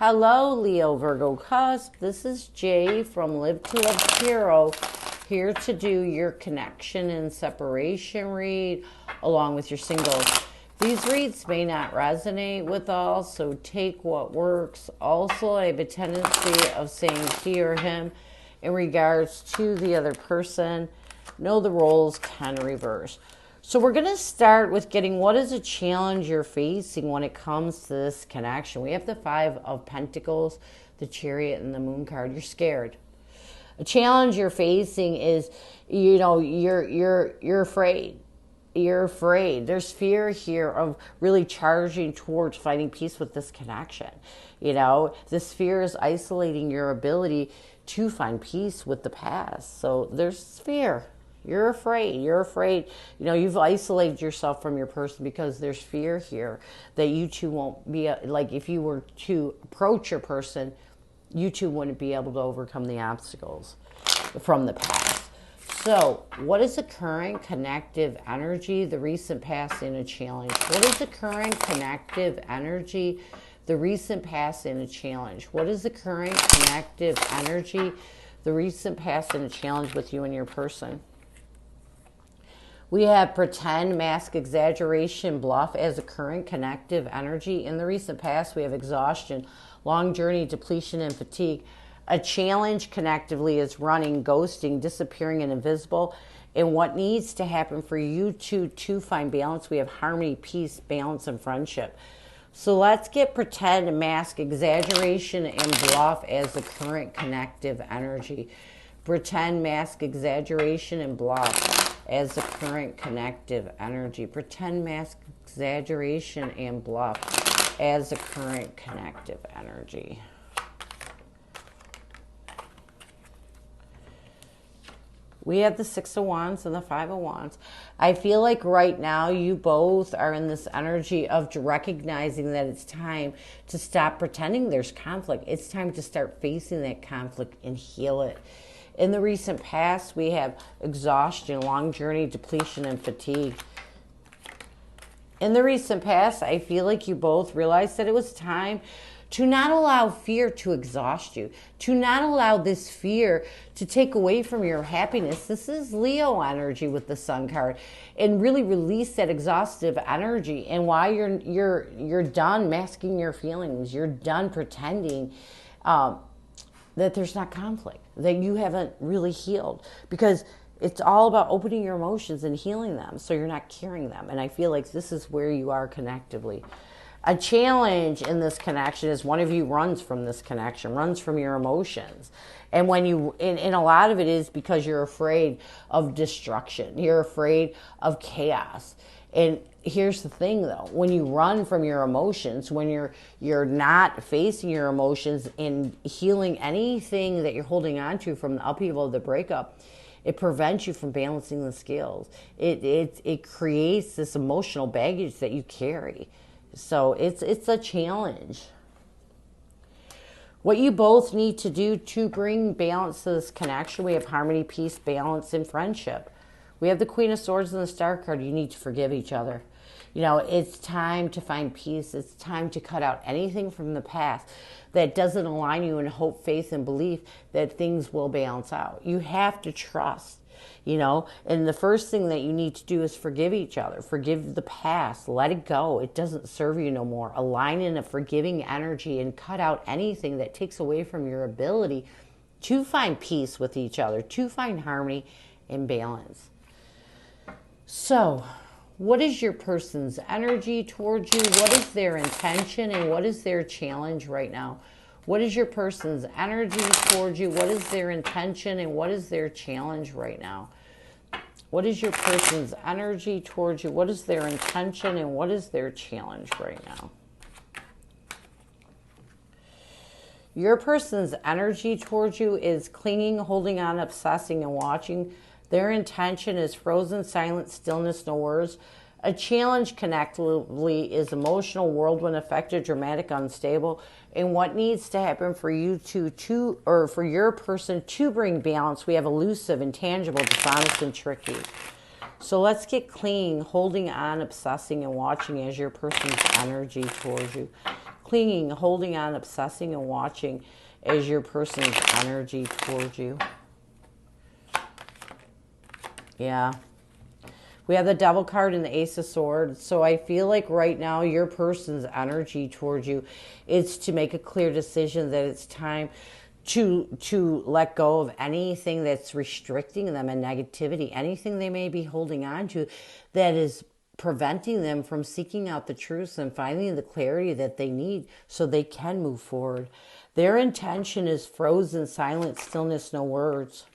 Hello, Leo, Virgo, Cusp. This is Jay from Live to Love Tarot, here to do your connection and separation read along with your singles. These reads may not resonate with all, so take what works. Also, I have a tendency of saying he or him in regards to the other person. Know the roles can reverse. So we're going to start with getting what is a challenge you're facing when it comes to this connection. We have the Five of Pentacles, the Chariot, and the Moon card. You're scared. A challenge you're facing is, you're afraid. You're afraid. There's fear here of really charging towards finding peace with this connection. This fear is isolating your ability to find peace with the past. So there's fear. You're afraid. You're afraid. You've isolated yourself from your person because there's fear here that you two won't be, if you were to approach your person, you two wouldn't be able to overcome the obstacles from the past. So what is the current connective energy, the recent past in a challenge? What is the current connective energy, the recent past in a challenge? What is the current connective energy, the recent past in a challenge with you and your person? We have pretend, mask, exaggeration, bluff as a current connective energy. In the recent past, we have exhaustion, long journey, depletion, and fatigue. A challenge connectively is running, ghosting, disappearing, and invisible. And what needs to happen for you two to find balance, we have harmony, peace, balance, and friendship. So let's get pretend, mask, exaggeration, and bluff as the current connective energy. Pretend, mask, exaggeration, and bluff as the current connective energy. Pretend, mask, exaggeration, and bluff as the current connective energy. We have the Six of Wands and the Five of Wands. I feel like right now you both are in this energy of recognizing that it's time to stop pretending there's conflict. It's time to start facing that conflict and heal it. In the recent past, we have exhaustion, long journey, depletion, and fatigue. In the recent past, I feel like you both realized that it was time to not allow fear to exhaust you, to not allow this fear to take away from your happiness. This is Leo energy with the Sun card, and really release that exhaustive energy. And while you're done masking your feelings, you're done pretending that there's not conflict, that you haven't really healed, because it's all about opening your emotions and healing them so you're not carrying them. And I feel like this is where you are connectively. A challenge in this connection is one of you runs from this connection, runs from your emotions. And when you, and a lot of it is because you're afraid of destruction. You're afraid of chaos. And here's the thing though, when you run from your emotions, when you're not facing your emotions and healing anything that you're holding on to from the upheaval of the breakup, it prevents you from balancing the scales. It creates this emotional baggage that you carry. So it's a challenge. What you both need to do to bring balance to this connection, we have harmony, peace, balance, and friendship. We have the Queen of Swords and the Star card. You need to forgive each other. It's time to find peace. It's time to cut out anything from the past that doesn't align you in hope, faith, and belief that things will balance out. You have to trust. And the first thing that you need to do is forgive each other. Forgive the past. Let it go. It doesn't serve you no more. Align in a forgiving energy and cut out anything that takes away from your ability to find peace with each other, to find harmony and balance. So, what is your person's energy towards you? What is their intention and what is their challenge right now? What is your person's energy towards you? What is their intention and what is their challenge right now? What is your person's energy towards you? What is their intention and what is their challenge right now? Your person's energy towards you is clinging, holding on, obsessing, and watching. Their intention is frozen, silent, stillness, no words. A challenge connectively is emotional, whirlwind affected, dramatic, unstable. And what needs to happen for you or for your person to bring balance, we have elusive, intangible, dishonest, and tricky. So let's get clean, holding on, obsessing, and watching as your person's energy towards you. clinging, holding on, obsessing, and watching as your person's energy towards you. Yeah. We have the Devil card and the Ace of Swords. So I feel like right now your person's energy towards you is to make a clear decision that it's time to let go of anything that's restricting them and negativity, anything they may be holding on to that is preventing them from seeking out the truth and finding the clarity that they need so they can move forward. Their intention is frozen, silence, stillness, no words.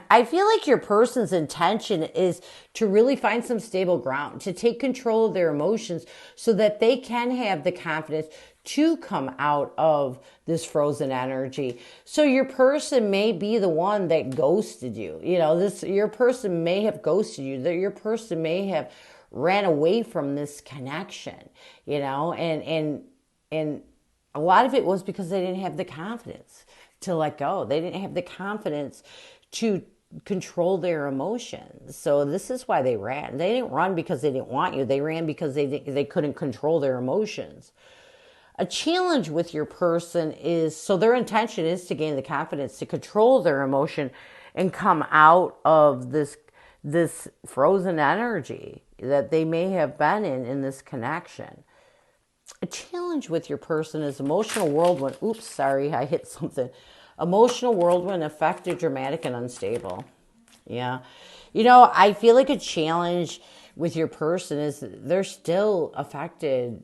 I feel like your person's intention is to really find some stable ground, to take control of their emotions so that they can have the confidence to come out of this frozen energy. So your person may be the one that ghosted you. You know, your person may have ghosted you, that your person may have ran away from this connection, you know, and a lot of it was because they didn't have the confidence to let go. They didn't have the confidence to control their emotions. So this is why they ran. They didn't run because they didn't want you. They ran because they couldn't control their emotions. A challenge with your person is, so their intention is to gain the confidence to control their emotion and come out of this frozen energy that they may have been in this connection. A challenge with your person is emotional whirlwind. Oops, sorry, I hit something. Emotional whirlwind, affected, dramatic, and unstable. Yeah. You know, I feel like a challenge with your person is they're still affected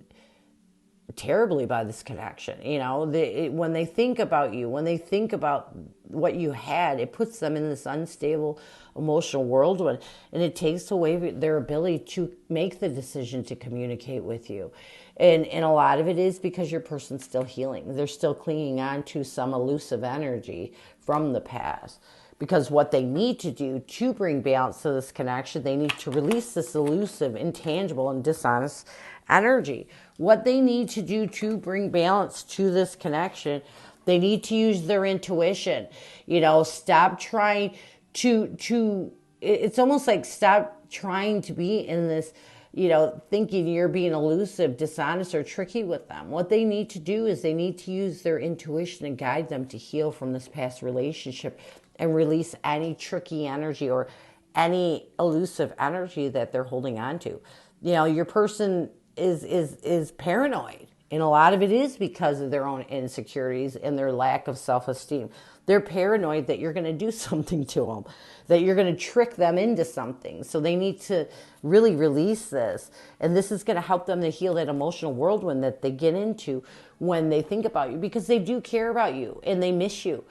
terribly by this connection. You know, when they think about you, when they think about what you had, it puts them in this unstable emotional whirlwind, and it takes away their ability to make the decision to communicate with you. And a lot of it is because your person's still healing. They're still clinging on to some elusive energy from the past. Because what they need to do to bring balance to this connection, they need to release this elusive, intangible, and dishonest energy. What they need to do to bring balance to this connection, they need to use their intuition. You know, stop trying to it's almost like stop trying to be in this, you know, thinking you're being elusive, dishonest, or tricky with them. What they need to do is they need to use their intuition and guide them to heal from this past relationship and release any tricky energy or any elusive energy that they're holding on to. You know, your person is paranoid, and a lot of it is because of their own insecurities and their lack of self-esteem. They're paranoid that you're going to do something to them, that you're going to trick them into something. So they need to really release this. And this is going to help them to heal that emotional whirlwind that they get into when they think about you, because they do care about you and they miss you.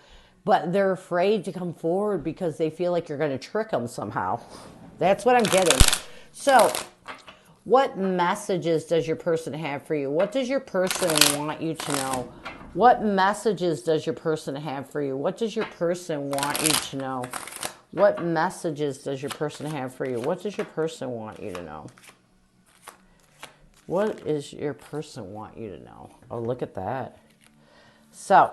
But they're afraid to come forward because they feel like you're going to trick them somehow. That's what I'm getting. So what messages does your person have for you? What does your person want you to know? What messages does your person have for you? What does your person want you to know? What messages does your person have for you? What does your person want you to know? What does your person want you to know? Oh, look at that. So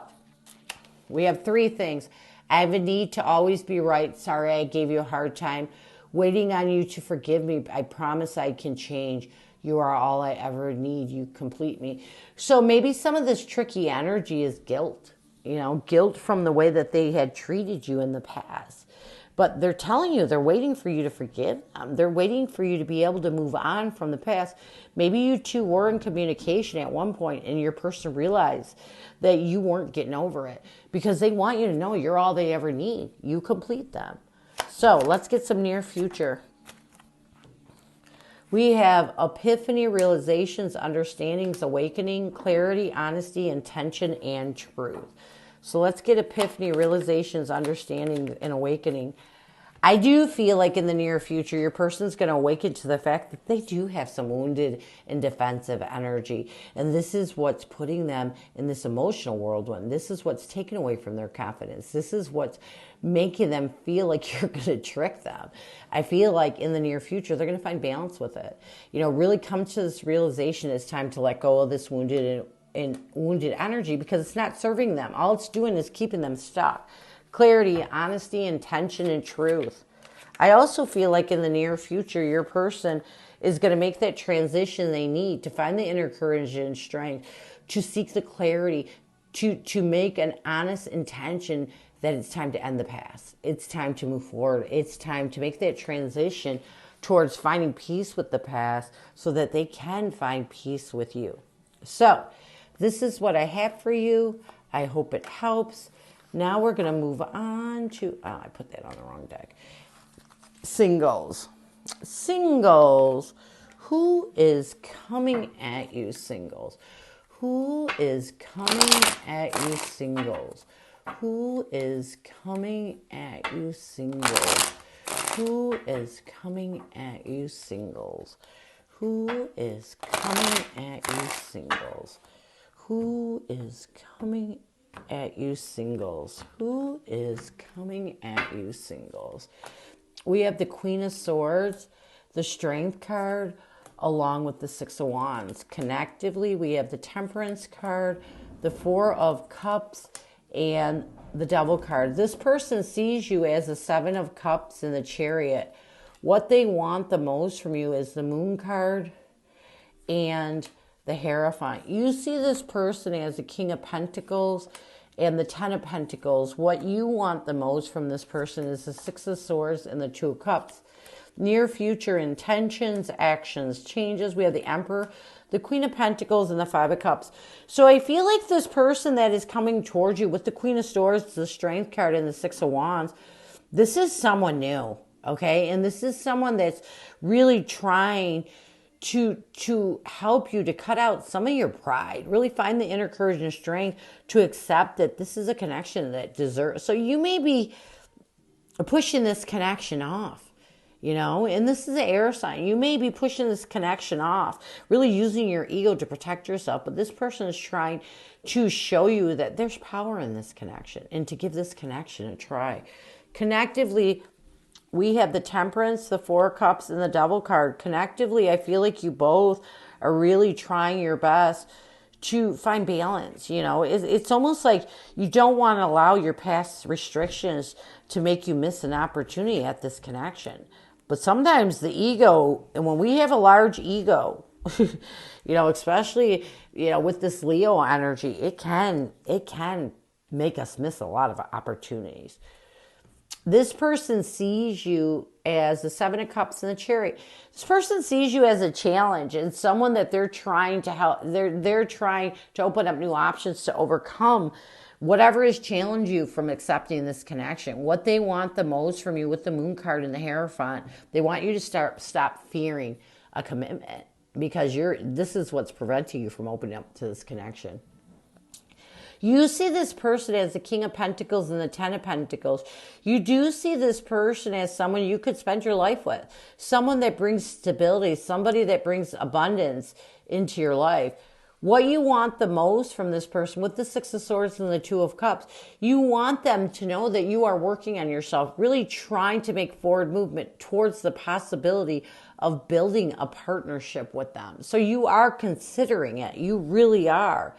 we have three things. I have a need to always be right. Sorry, I gave you a hard time. Waiting on you to forgive me. I promise I can change. You are all I ever need. You complete me. So maybe some of this tricky energy is guilt. You know, guilt from the way that they had treated you in the past. But they're telling you, they're waiting for you to forgive them. They're waiting for you to be able to move on from the past. Maybe you two were in communication at one point and your person realized that you weren't getting over it because they want you to know you're all they ever need. You complete them. So let's get some near future. We have epiphany, realizations, understandings, awakening, clarity, honesty, intention, and truth. So let's get epiphany, realizations, understanding, and awakening. I do feel like in the near future, your person's going to awaken to the fact that they do have some wounded and defensive energy. And this is what's putting them in this emotional whirlwind. This is what's taken away from their confidence. This is what's making them feel like you're going to trick them. I feel like in the near future, they're going to find balance with it. You know, really come to this realization it's time to let go of this wounded energy because it's not serving them. All it's doing is keeping them stuck. Clarity, honesty, intention, and truth. I also feel like in the near future, your person is going to make that transition they need to find the inner courage and strength, to seek the clarity, to make an honest intention that it's time to end the past. It's time to move forward. It's time to make that transition towards finding peace with the past so that they can find peace with you. So this is what I have for you. I hope it helps. Now we're going to move on to, I put that on the wrong deck. Singles. Singles. Who is coming at you, singles? Who is coming at you, singles? Who is coming at you, singles? Who is coming at you, singles? Who is coming at you, singles? Who is coming at you, singles? Who is coming at you, singles? We have the Queen of Swords, the Strength card, along with the Six of Wands. Connectively, we have the Temperance card, the Four of Cups, and the Devil card. This person sees you as the Seven of Cups in the Chariot. What they want the most from you is the Moon card and the Hierophant. You see this person as the King of Pentacles and the Ten of Pentacles. What you want the most from this person is the Six of Swords and the Two of Cups. Near future intentions, actions, changes. We have the Emperor, the Queen of Pentacles, and the Five of Cups. So I feel like this person that is coming towards you with the Queen of Swords, the Strength card, and the Six of Wands, this is someone new, okay? And this is someone that's really trying to help you to cut out some of your pride, really find the inner courage and strength to accept that this is a connection that deserves. So you may be pushing this connection off, you know, and this is an air sign. You may be pushing this connection off, really using your ego to protect yourself. But this person is trying to show you that there's power in this connection and to give this connection a try. Connectively, we have the Temperance, the Four of Cups, and the Devil card. Connectively, I feel like you both are really trying your best to find balance. You know, it's almost like you don't want to allow your past restrictions to make you miss an opportunity at this connection. But sometimes the ego, and when we have a large ego, you know, especially, you know, with this Leo energy, it can make us miss a lot of opportunities. This person sees you as the Seven of Cups and the Chariot. This person sees you as a challenge and someone that they're trying to help. They're trying to open up new options to overcome whatever has challenged you from accepting this connection. What they want the most from you with the Moon card and the Hierophant, they want you to stop fearing a commitment, because this is what's preventing you from opening up to this connection. You see this person as the King of Pentacles and the Ten of Pentacles. You do see this person as someone you could spend your life with. Someone that brings stability, somebody that brings abundance into your life. What you want the most from this person with the Six of Swords and the Two of Cups, you want them to know that you are working on yourself, really trying to make forward movement towards the possibility of building a partnership with them. So you are considering it. You really are.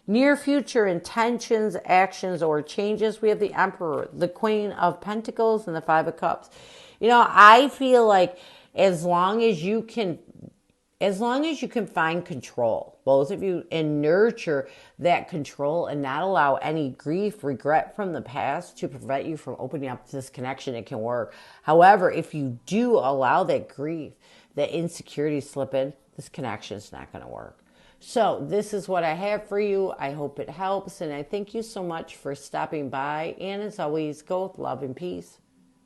Near future intentions, actions, or changes. We have the Emperor, the Queen of Pentacles, and the Five of Cups. You know, I feel like as long as you can find control, both of you, and nurture that control and not allow any grief, regret from the past to prevent you from opening up to this connection, it can work. However, if you do allow that grief, that insecurity slip in, this connection is not going to work. So this is what I have for you. I hope it helps. And I thank you so much for stopping by. And as always, go with love and peace.